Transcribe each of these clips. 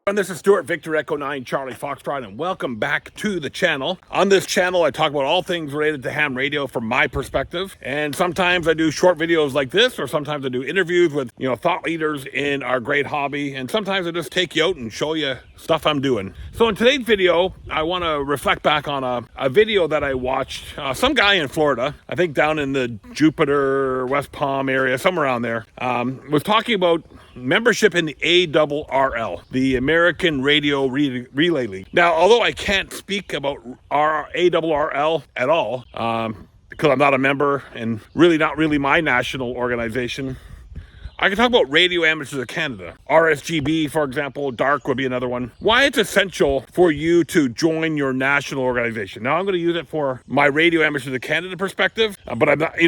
And this is Stuart Victor Echo 9 Charlie Foxtrot, and welcome back to the channel. On this channel, I talk about all things related to ham radio from my perspective. And sometimes I do short videos like this, or sometimes I do interviews with, thought leaders in our great hobby. And sometimes I just take you out and show you stuff I'm doing. So in today's video, I want to reflect back on a video that I watched. Some guy in Florida, I think down in the Jupiter, West Palm area, somewhere around there, was talking about membership in the ARRL, the American Radio Relay League. Now, although I can't speak about ARRL at all, because I'm not a member and not really my national organization, I can talk about Radio Amateurs of Canada. RSGB, for example, DARC would be another one. Why it's essential for you to join your national organization. Now, I'm going to use it for my Radio Amateurs of Canada perspective, but I'm not,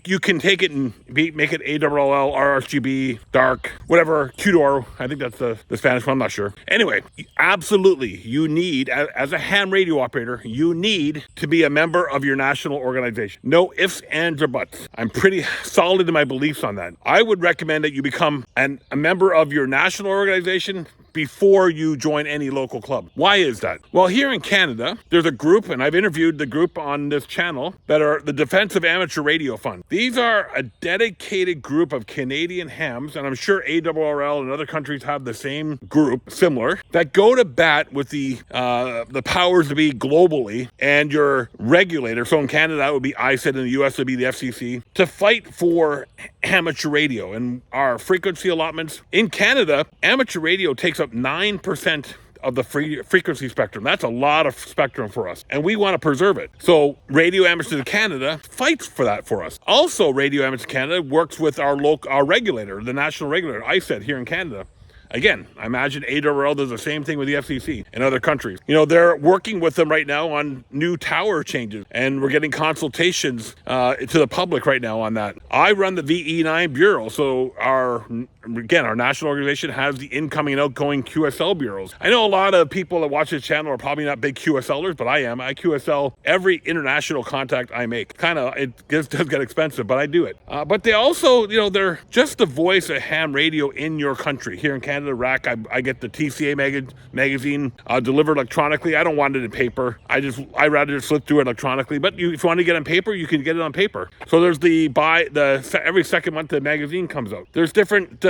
you can take it and make it ARRL, RSGB, DARC, whatever, QDOR. I think that's the Spanish one, I'm not sure. Anyway, absolutely, you need, as a ham radio operator, you need to be a member of your national organization. No ifs, ands, or buts. I'm pretty solid in my beliefs on that. I would recommend that you become a member of your national organization before you join any local club. Why is that? Well, here in Canada, there's a group, and I've interviewed the group on this channel, that are the Defensive Amateur Radio Fund. These are a dedicated group of Canadian hams, and I'm sure ARRL and other countries have the same group, similar, that go to bat with the powers to be globally and your regulator. So in Canada, that would be ISED, in the US would be the FCC, to fight for amateur radio and our frequency allotments. In Canada, amateur radio takes up 9% of the frequency spectrum. That's a lot of spectrum for us, and we want to preserve it. So Radio Amateurs of Canada fights for that for us. Also, Radio Amateurs of Canada works with our regulator, the national regulator, ISED, here in Canada. Again, I imagine ARRL does the same thing with the FCC in other countries. They're working with them right now on new tower changes, and we're getting consultations to the public right now on that. I run the VE9 Bureau, so our national organization has the incoming and outgoing QSL bureaus. I know a lot of people that watch this channel are probably not big QSLers, but I am. I QSL every international contact I make. It does get expensive, but I do it. But they also, they're just the voice of ham radio in your country. Here in Canada, RAC, I get the TCA magazine delivered electronically. I don't want it in paper. I'd rather just flip through it electronically. But if you want to get it on paper, you can get it on paper. So there's every second month the magazine comes out. There's different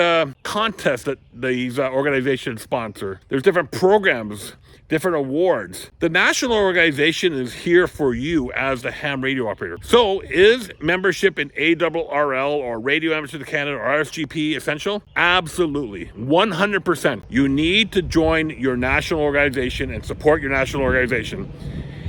contests that these organizations sponsor. There's different programs, different awards. The national organization is here for you as the ham radio operator. So is membership in ARRL or Radio Amateurs of Canada or RSGP essential? Absolutely. 100%. You need to join your national organization and support your national organization.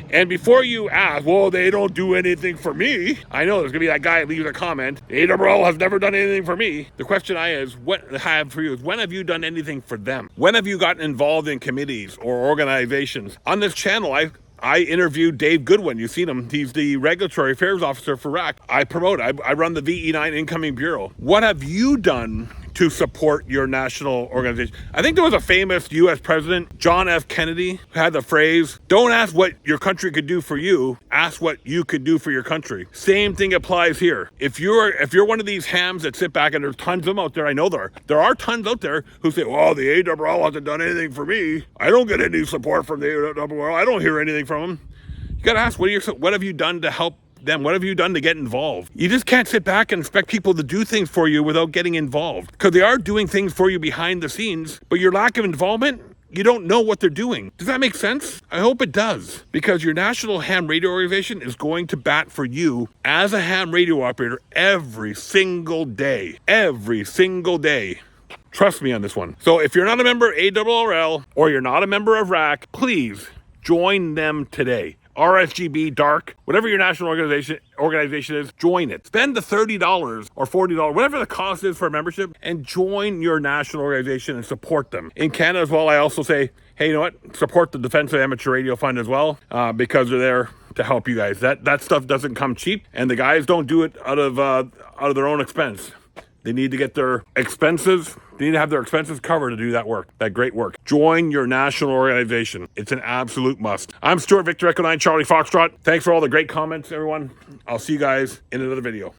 And before you ask, well, they don't do anything for me. I know there's going to be that guy that leaves a comment, ARRL has never done anything for me. The question I have for you is, when have you done anything for them? When have you gotten involved in committees or organizations? On this channel, I interviewed Dave Goodwin. You've seen him. He's the regulatory affairs officer for RAC. I run the VE9 incoming bureau. What have you done to support your national organization? I think there was a famous U.S. president, John F. Kennedy, who had the phrase, don't ask what your country could do for you, ask what you could do for your country. Same thing applies here. If you're one of these hams that sit back, and there's tons of them out there, I know there are tons out there who say, well, the ARRL hasn't done anything for me. I don't get any support from the ARRL. I don't hear anything from them. You got to ask, what have you done to help them? What have you done to get involved? You just can't sit back and expect people to do things for you without getting involved, because they are doing things for you behind the scenes, but your lack of involvement, you don't know what they're doing. Does that make sense? I hope it does, because your national ham radio organization is going to bat for you as a ham radio operator every single day. Every single day. Trust me on this one. So if you're not a member of ARRL or you're not a member of RAC, please join them today. RSGB, DARC, whatever your national organization is, join it. Spend the $30 or $40, whatever the cost is for a membership, and join your national organization and support them. In Canada as well, I also say, hey, you know what? Support the Defensive Amateur Radio Fund as well, because they're there to help you guys. That stuff doesn't come cheap, and the guys don't do it out of their own expense. They need to get their expenses. They need to have their expenses covered to do that work, that great work. Join your national organization. It's an absolute must. I'm Stuart Victor Echo 9 Charlie Foxtrot. Thanks for all the great comments, everyone. I'll see you guys in another video.